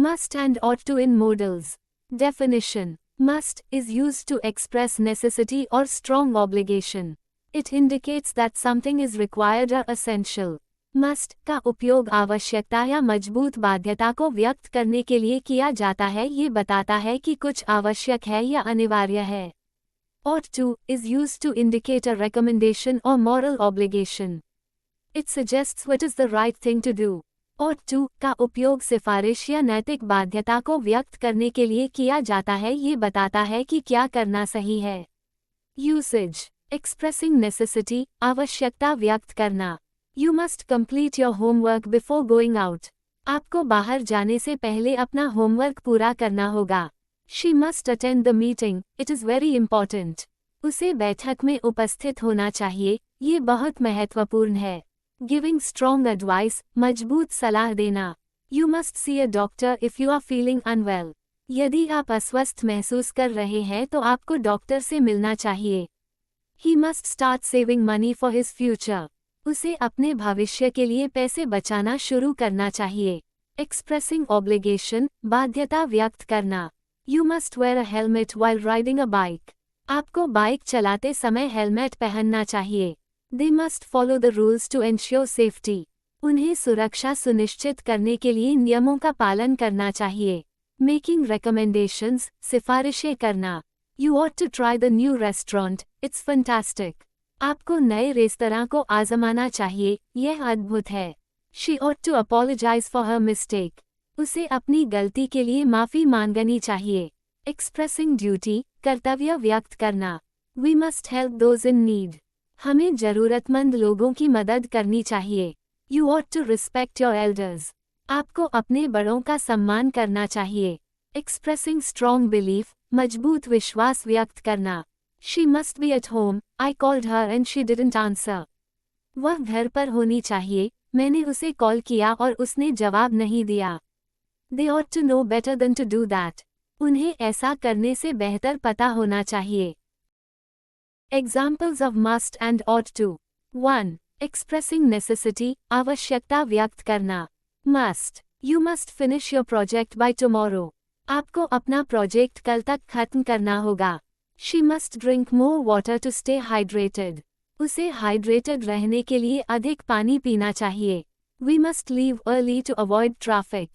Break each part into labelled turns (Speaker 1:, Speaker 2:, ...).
Speaker 1: Must and ought to in modals. Definition. Must is used to express necessity or strong obligation. It indicates that something is required or essential. Must का उपयोग आवश्यकता या मजबूत बाध्यता को व्यक्त करने के लिए किया जाता है। ये बताता है कि कुछ आवश्यक है या अनिवार्य है। Ought to is used to indicate a recommendation or moral obligation. It suggests what is the right thing to do. Ought to का उपयोग सिफारिश या नैतिक बाध्यता को व्यक्त करने के लिए किया जाता है। ये बताता है कि क्या करना सही है। Usage. Expressing necessity, आवश्यकता व्यक्त करना। You must complete your homework before going out. आपको बाहर जाने से पहले अपना होमवर्क पूरा करना होगा। She must attend the meeting, it is very important. उसे बैठक में उपस्थित होना चाहिए, ये बहुत महत्वपूर्ण है। Giving strong advice, मजबूत सलाह देना। You must see a doctor if you are feeling unwell. यदि आप अस्वस्थ महसूस कर रहे हैं तो आपको डॉक्टर से मिलना चाहिए। He must start saving money for his future. उसे अपने भविष्य के लिए पैसे बचाना शुरू करना चाहिए। Expressing obligation, बाध्यता व्यक्त करना। You must wear a helmet while riding a bike. आपको बाइक चलाते समय हेलमेट पहनना चाहिए। They must follow the rules to ensure safety. उन्हें सुरक्षा सुनिश्चित करने के लिए नियमों का पालन करना चाहिए। Making recommendations, सिफारिशें करना। You ought to try the new restaurant, it's fantastic. आपको नए रेस्तरां को आजमाना चाहिए, यह अद्भुत है। She ought to apologize for her mistake. उसे अपनी गलती के लिए माफ़ी मांगनी चाहिए। Expressing duty, कर्तव्य व्यक्त करना। We must help those in need. हमें ज़रूरतमंद लोगों की मदद करनी चाहिए। You ought to respect your elders. आपको अपने बड़ों का सम्मान करना चाहिए। Expressing strong belief, मजबूत विश्वास व्यक्त करना। She must be at home, I called her and she didn't answer. वह घर पर होनी चाहिए, मैंने उसे कॉल किया और उसने जवाब नहीं दिया। They ought to know better than to do that. उन्हें ऐसा करने से बेहतर पता होना चाहिए। Examples of must and ought to. 1. Expressing necessity, आवश्यकता व्यक्त करना। Must. You must finish your project by tomorrow. आपको अपना प्रोजेक्ट कल तक खत्म करना होगा। She must drink more water to stay hydrated. उसे हाइड्रेटेड रहने के लिए अधिक पानी पीना चाहिए। We must leave early to avoid traffic.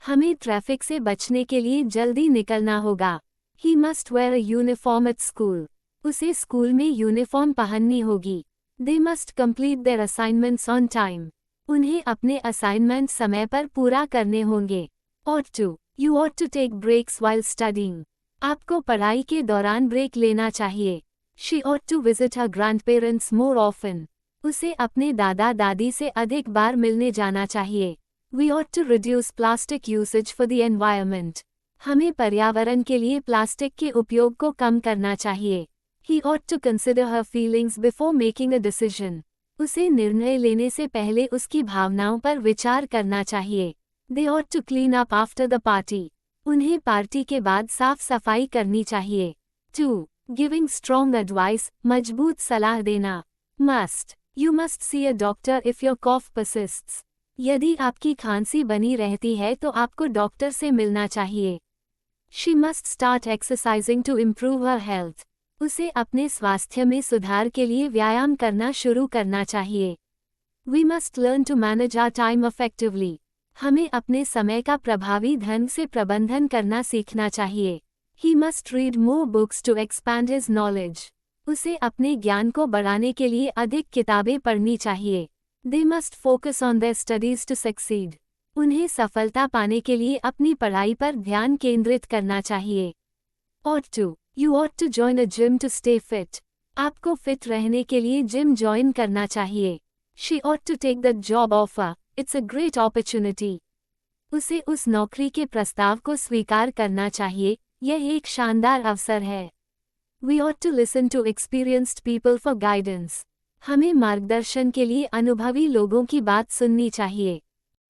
Speaker 1: हमें ट्रैफिक से बचने के लिए जल्दी निकलना होगा। He must wear a uniform at school. उसे स्कूल में यूनिफॉर्म पहननी होगी। They must complete their assignments on time. उन्हें अपने असाइनमेंट समय पर पूरा करने होंगे। Ought to. You ought to take breaks while studying. आपको पढ़ाई के दौरान ब्रेक लेना चाहिए। She ought to visit her grandparents more often. उसे अपने दादा दादी से अधिक बार मिलने जाना चाहिए। We ought to reduce plastic usage for the environment. हमें पर्यावरण के लिए प्लास्टिक के उपयोग को कम करना चाहिए। He ought to consider her feelings before making a decision. उसे निर्णय लेने से पहले उसकी भावनाओं पर विचार करना चाहिए। They ought to clean up after the party. उन्हें पार्टी के बाद साफ सफाई करनी चाहिए। 2. Giving strong advice, मजबूत सलाह देना। Must. You must see a doctor if your cough persists. यदि आपकी खांसी बनी रहती है तो आपको डॉक्टर से मिलना चाहिए। She must start exercising to improve her health. उसे अपने स्वास्थ्य में सुधार के लिए व्यायाम करना शुरू करना चाहिए। We must learn to manage our time effectively. हमें अपने समय का प्रभावी ढंग से प्रबंधन करना सीखना चाहिए। He must read more books to expand his knowledge. उसे अपने ज्ञान को बढ़ाने के लिए अधिक किताबें पढ़नी चाहिए। They must focus on their studies to succeed. उन्हें सफलता पाने के लिए अपनी पढ़ाई पर ध्यान केंद्रित करना चाहिए। Ought to. You ought to join a gym to stay fit. आपको फिट रहने के लिए जिम ज्वाइन करना चाहिए। She ought to take that job offer. It's a great opportunity. उसे उस नौकरी के प्रस्ताव को स्वीकार करना चाहिए, यह एक शानदार अवसर है। We ought to listen to experienced people for guidance. हमें मार्गदर्शन के लिए अनुभवी लोगों की बात सुननी चाहिए।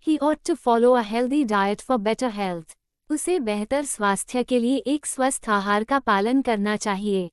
Speaker 1: He ought to follow a healthy diet for better health. उसे बेहतर स्वास्थ्य के लिए एक स्वस्थ आहार का पालन करना चाहिए।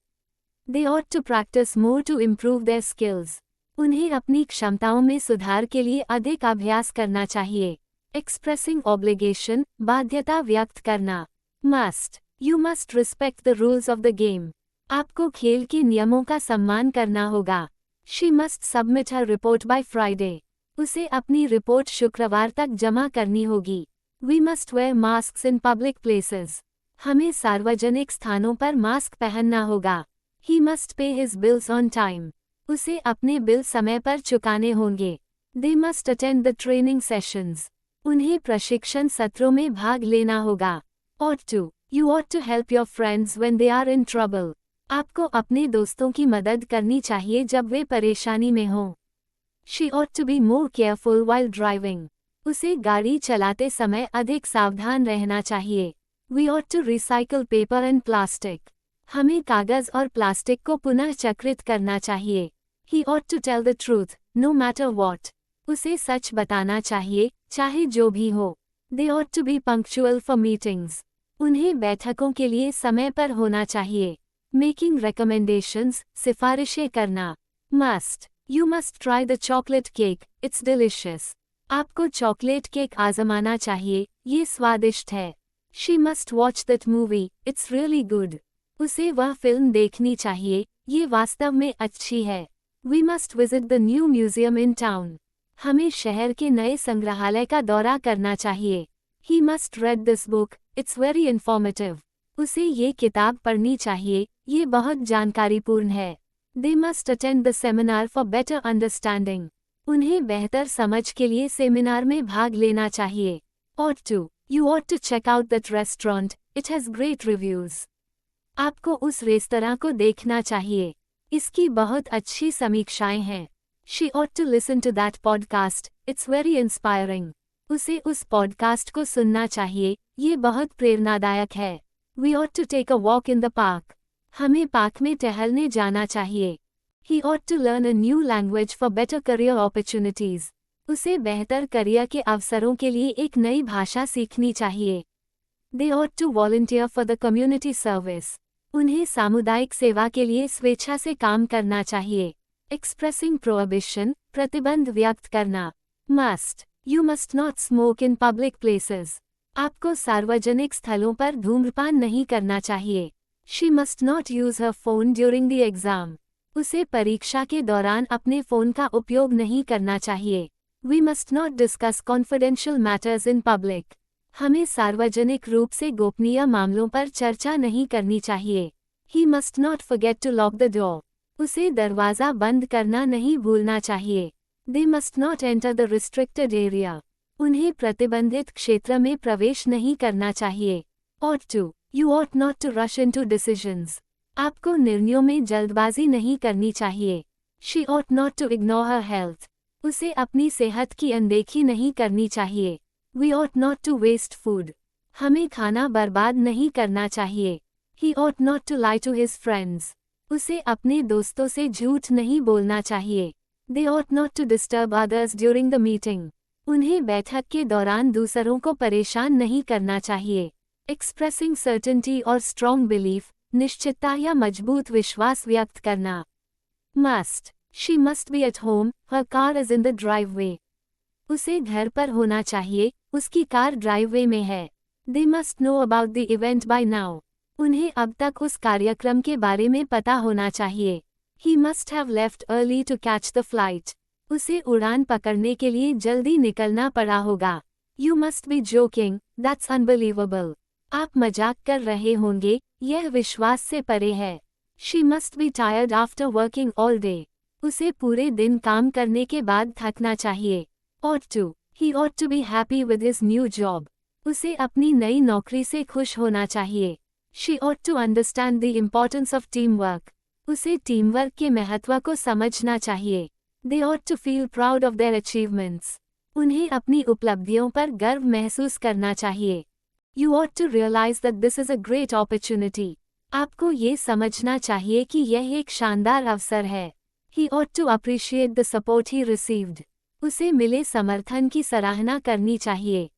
Speaker 1: They ought to practice more to improve their skills. उन्हें अपनी क्षमताओं में सुधार के लिए अधिक अभ्यास करना चाहिए। एक्सप्रेसिंग ऑब्लिगेशन, बाध्यता व्यक्त करना। Must, you must respect the rules of the game. आपको खेल के नियमों का सम्मान करना होगा। She must submit her report by Friday. उसे अपनी रिपोर्ट शुक्रवार तक जमा करनी होगी। We must wear mask in public places. हमें सार्वजनिक स्थानों पर मास्क पहनना होगा। He must pay his bills on time. उसे अपने बिल समय पर चुकाने होंगे। They must attend the training sessions. उन्हें प्रशिक्षण सत्रों में भाग लेना होगा। Ought to, you ought to help your friends when they are in trouble. आपको अपने दोस्तों की मदद करनी चाहिए जब वे परेशानी में हों। She ought to be more careful while driving. उसे गाड़ी चलाते समय अधिक सावधान रहना चाहिए। We ought to recycle paper and plastic. हमें कागज और प्लास्टिक को पुनः चक्रित करना चाहिए। He ought to tell the truth, no matter what. उसे सच बताना चाहिए, चाहे जो भी हो। They ought to be punctual for meetings. उन्हें बैठकों के लिए समय पर होना चाहिए। मेकिंग रिकमेंडेशंस, सिफारिशें करना। Must, you must try the chocolate cake, it's delicious. आपको चॉकलेट केक आजमाना चाहिए, ये स्वादिष्ट है। She must watch that movie, it's really good. उसे वह फिल्म देखनी चाहिए, ये वास्तव में अच्छी है। We must visit the new museum in town. हमें शहर के नए संग्रहालय का दौरा करना चाहिए। He must read this book, it's very informative. उसे ये किताब पढ़नी चाहिए, ये बहुत जानकारीपूर्ण है। They must attend the seminar for better understanding. उन्हें बेहतर समझ के लिए सेमिनार में भाग लेना चाहिए। Ought to, you ought to check out that restaurant, it has great reviews. आपको उस रेस्तरां को देखना चाहिए, इसकी बहुत अच्छी समीक्षाएं हैं। She ought to listen to that podcast, it's very inspiring. उसे उस पॉडकास्ट को सुनना चाहिए, ये बहुत प्रेरणादायक है। We ought to take a walk in the park. हमें पार्क में टहलने जाना चाहिए। He ought to learn a new language for better career opportunities. उसे बेहतर करियर के अवसरों के लिए एक नई भाषा सीखनी चाहिए। They ought to volunteer for the community service. उन्हें सामुदायिक सेवा के लिए स्वेच्छा से काम करना चाहिए। एक्सप्रेसिंग प्रोहिबिशन, प्रतिबंध व्यक्त करना। Must, you must not smoke in public places. आपको सार्वजनिक स्थलों पर धूम्रपान नहीं करना चाहिए। She must not use her phone during the exam. उसे परीक्षा के दौरान अपने फ़ोन का उपयोग नहीं करना चाहिए। We must not discuss confidential matters in public. हमें सार्वजनिक रूप से गोपनीय मामलों पर चर्चा नहीं करनी चाहिए। He must not forget to lock the door. उसे दरवाज़ा बंद करना नहीं भूलना चाहिए। They must not enter the restricted area. उन्हें प्रतिबंधित क्षेत्र में प्रवेश नहीं करना चाहिए। Ought to, you ought not to rush into decisions. आपको निर्णयों में जल्दबाजी नहीं करनी चाहिए। She ought not to ignore her health. उसे अपनी सेहत की अनदेखी नहीं करनी चाहिए। We ought not to waste food. हमें खाना बर्बाद नहीं करना चाहिए। He ought not to lie to his friends. उसे अपने दोस्तों से झूठ नहीं बोलना चाहिए। They ought not to disturb others during the meeting. उन्हें बैठक के दौरान दूसरों को परेशान नहीं करना चाहिए। एक्सप्रेसिंग सर्टेनिटी और स्ट्रॉन्ग बिलीफ, निश्चितता या मजबूत विश्वास व्यक्त करना। Must, she must B at home, her car is in the driveway. उसे घर पर होना चाहिए, उसकी कार ड्राइववे में है। They must know about the event bye now. उन्हें अब तक उस कार्यक्रम के बारे में पता होना चाहिए। He must have left early to catch the flight. उसे उड़ान पकड़ने के लिए जल्दी निकलना पड़ा होगा। You must be joking, that's unbelievable. आप मजाक कर रहे होंगे, यह विश्वास से परे है। She must be tired after working all day. उसे पूरे दिन काम करने के बाद थकना चाहिए। Ought to, he ought to be happy with his new job. उसे अपनी नई नौकरी से खुश होना चाहिए। She ought to understand the importance of team work. उसे टीम वर्क के महत्व को समझना चाहिए। They ought to feel proud of their achievements. उन्हें अपनी उपलब्धियों पर गर्व महसूस करना चाहिए। You ought to realise that this is a great opportunity. आपको ये समझना चाहिए कि यह एक शानदार अवसर है। He ought to appreciate the support he received. उसे मिले समर्थन की सराहना करनी चाहिए।